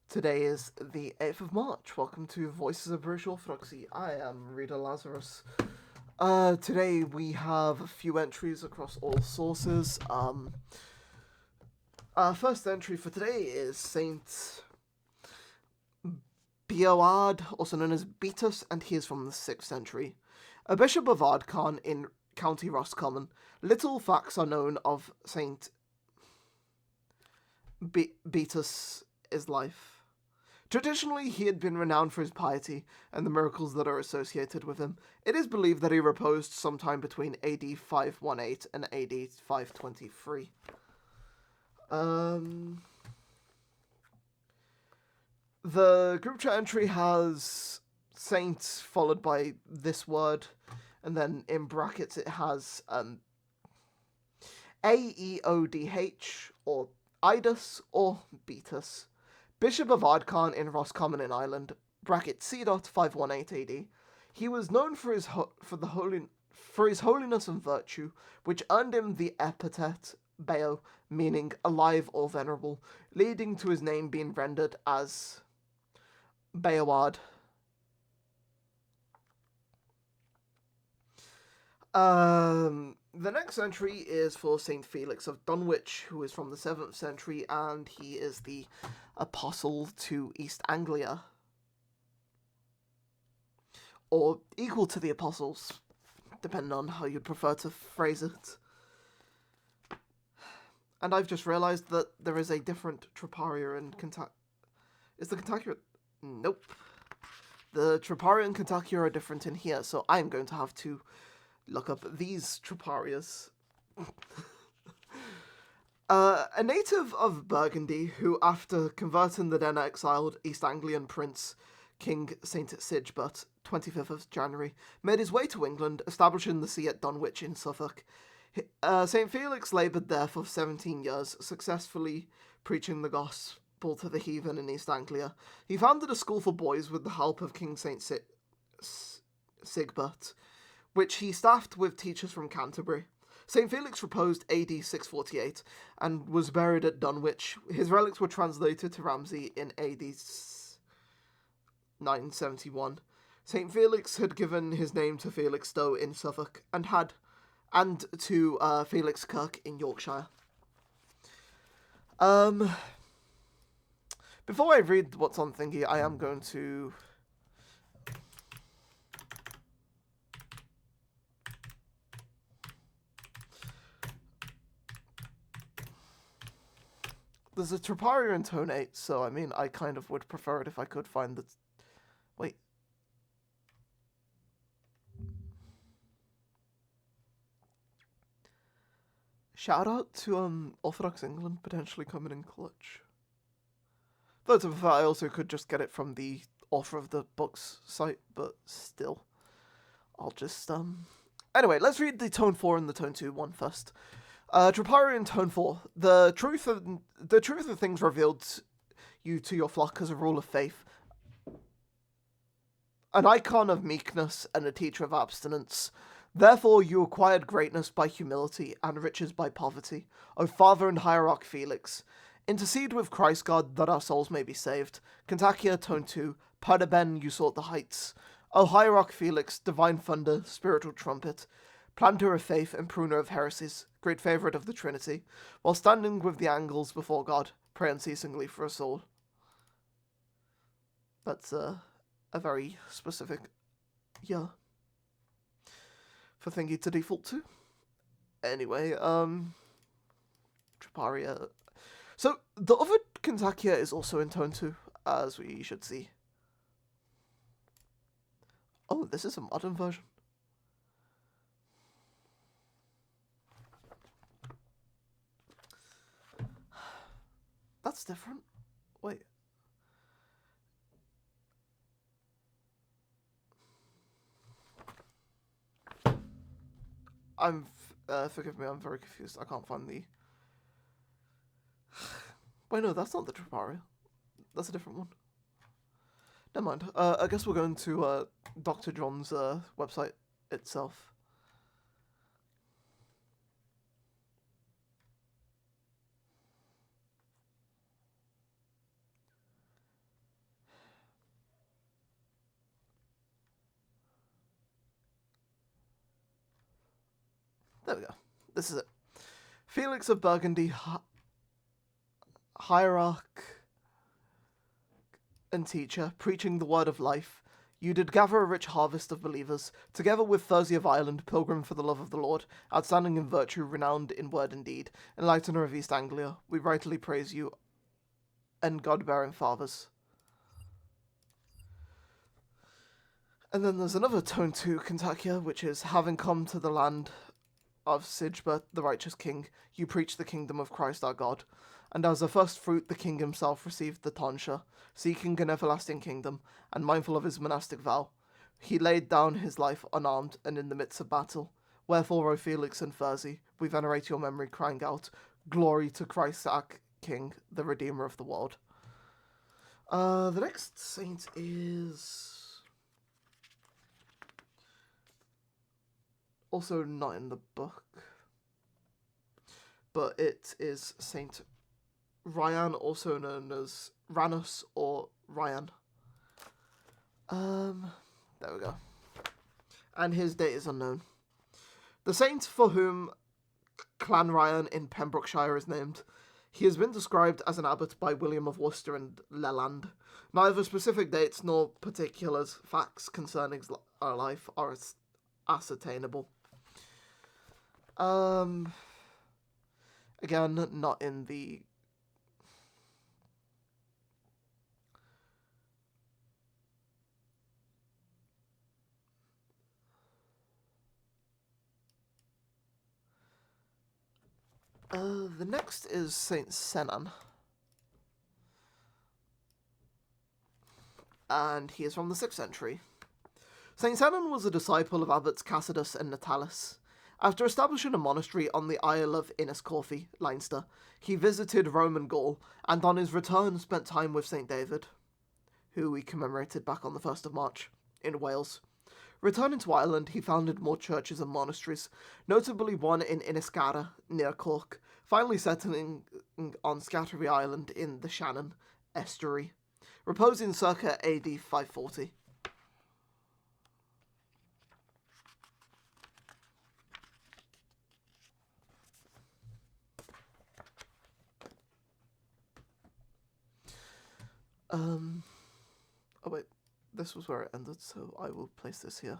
Today is the 8th of March. Welcome to Voices of British Orthodoxy. I am Reader Lazarus. Today we have a few entries across all sources. First entry for today is Saint Beoad, also known as Beatus, and he is from the 6th century. A bishop of Ardcarn in County Roscommon. Little facts are known of Saint Beatus' life. Traditionally, he had been renowned for his piety and the miracles that are associated with him. It is believed that he reposed sometime between AD 518 and AD 523. The group chat entry has saint followed by this word, and then in brackets it has Aeodh or Idus or Beatus. Bishop of Ardcarn in Roscommon in Ireland, bracket C. 518 AD. He was known for his holiness and virtue, which earned him the epithet Beo, meaning alive or venerable, leading to his name being rendered as Beoad. The next entry is for Saint Felix of Dunwich, who is from the 7th century, and he is the apostle to East Anglia. Or equal to the apostles, depending on how you'd prefer to phrase it. And I've just realised that there is a different Troparion in Kontakion. Is the Kontakion? Nope. The Troparion and Kontakion are different in here, so I'm going to have to look up these Troparias. A native of Burgundy, who, after converting the then exiled East Anglian prince, King St. Sigebert, 25th of January, made his way to England, establishing the see at Dunwich in Suffolk. St. Felix laboured there for 17 years, successfully preaching the gospel to the heathen in East Anglia. He founded a school for boys with the help of King St. Sigebert, which he staffed with teachers from Canterbury. St. Felix reposed AD 648 and was buried at Dunwich. His relics were translated to Ramsey in AD 971. St. Felix had given his name to Felixstowe in Suffolk and to Felix Kirk in Yorkshire. Before I read what's on Thingy, I am going to there's a Troparion tonate, so I mean, I kind of would prefer it if I could find the... Wait. Shout out to Orthodox England potentially coming in clutch. Though to be fair, I also could just get it from the author of the book's site, but still. I'll just Anyway, let's read the tone 4 and the tone 2 one first. Troparion tone 4. The truth of things revealed you to your flock as a rule of faith, an icon of meekness and a teacher of abstinence. Therefore you acquired greatness by humility and riches by poverty. O Father and Hierarch Felix, intercede with Christ God that our souls may be saved. Kontakion tone 2. Perdaben you sought the heights. O Hierarch Felix, divine thunder, spiritual trumpet, planter of faith and pruner of heresies, great favourite of the Trinity, while standing with the angles before God, pray unceasingly for us all. That's a very specific for Thingy to default to. Anyway, Troparia. So, the other Kontakion is also in tone 2, as we should see. Oh, this is a modern version. That's different. Wait. Forgive me, I'm very confused. I can't find the... Wait, no, that's not the Troparion. That's a different one. Never mind. I guess we're going to Dr. John's website itself. There we go. This is it. Felix of Burgundy, hierarch and teacher, preaching the word of life, you did gather a rich harvest of believers, together with Furzey of Ireland, pilgrim for the love of the Lord, outstanding in virtue, renowned in word and deed, Enlightener of East Anglia. We rightly praise you, and God-bearing fathers. And then there's another tone to Kontakion, which is, having come to the land of Sigebert, the righteous king, you preach the kingdom of Christ our God. And as a first fruit, the king himself received the tonsure, seeking an everlasting kingdom, and mindful of his monastic vow. He laid down his life unarmed and in the midst of battle. Wherefore, O Felix and Furzey, we venerate your memory, crying out, glory to Christ our King, the Redeemer of the world. The next saint is also not in the book, but it is Saint Ryan, also known as Ranus or Ryan. There we go. And his date is unknown. The saint for whom Clan Ryan in Pembrokeshire is named, he has been described as an abbot by William of Worcester and Leland. Neither specific dates nor particular facts concerning our life are ascertainable. Again, not in the the next is Saint Senan. And he is from the 6th century. Saint Senan was a disciple of abbots Cassidus and Natalis. After establishing a monastery on the Isle of Inniscorthy, Leinster, he visited Rome and Gaul, and on his return spent time with St. David, who we commemorated back on the 1st of March, in Wales. Returning to Ireland, he founded more churches and monasteries, notably one in Inniscarra, near Cork, finally settling on Scattery Island in the Shannon estuary, reposing circa AD 540. Oh wait, this was where it ended, so I will place this here.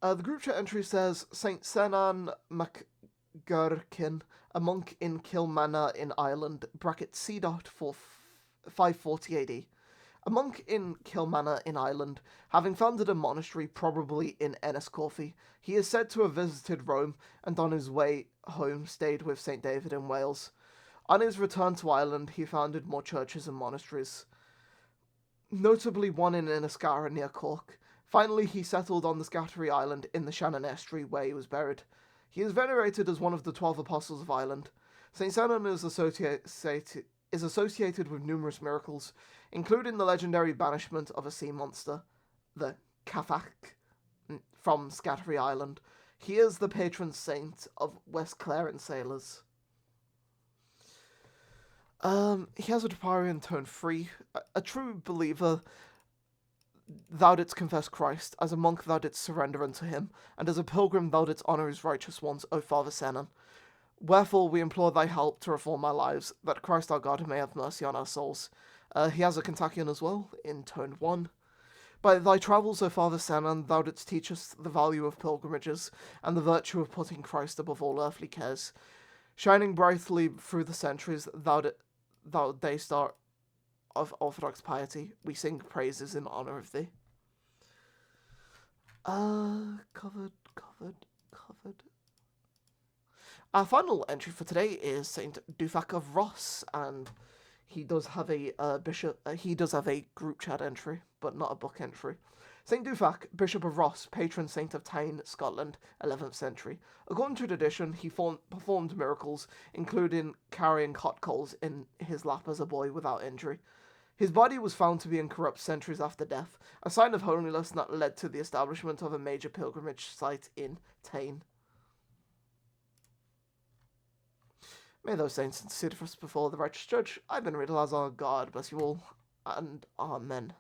The group chat entry says, Saint Senan MacGurkin, a monk in Kilmanna in Ireland, bracket C. for 540 AD. A monk in Kilmanna in Ireland, having founded a monastery probably in Enniscorthy, he is said to have visited Rome and on his way home stayed with St. David in Wales. On his return to Ireland, he founded more churches and monasteries, notably one in Inniscarra near Cork. Finally, he settled on the Scattery Island in the Shannon estuary where he was buried. He is venerated as one of the 12 apostles of Ireland. St. Senan is associated with numerous miracles, including the legendary banishment of a sea monster, the Cafach, from Scattery Island. He is the patron saint of West Clarence sailors. He has a Troparion tone 3. A true believer, thou didst confess Christ. As a monk, thou didst surrender unto him. And as a pilgrim, thou didst honour his righteous ones, O Father Senan. Wherefore, we implore thy help to reform our lives, that Christ our God may have mercy on our souls. He has a Kontakion as well, in tone 1. By thy travels, O Father Senan, thou didst teach us the value of pilgrimages, and the virtue of putting Christ above all earthly cares. Shining brightly through the centuries, thou day star of Orthodox piety, we sing praises in honour of thee. Covered. Our final entry for today is Saint Dufach of Ross, and he does have a group chat entry, but not a book entry. Saint Dufach, Bishop of Ross, patron saint of Tyne, Scotland, 11th century. According to tradition, he performed miracles, including carrying hot coals in his lap as a boy without injury. His body was found to be incorrupt centuries after death, a sign of holiness that led to the establishment of a major pilgrimage site in Tyne. May those saints intercede for us before the righteous judge. I've been read as our God. Bless you all, and Amen.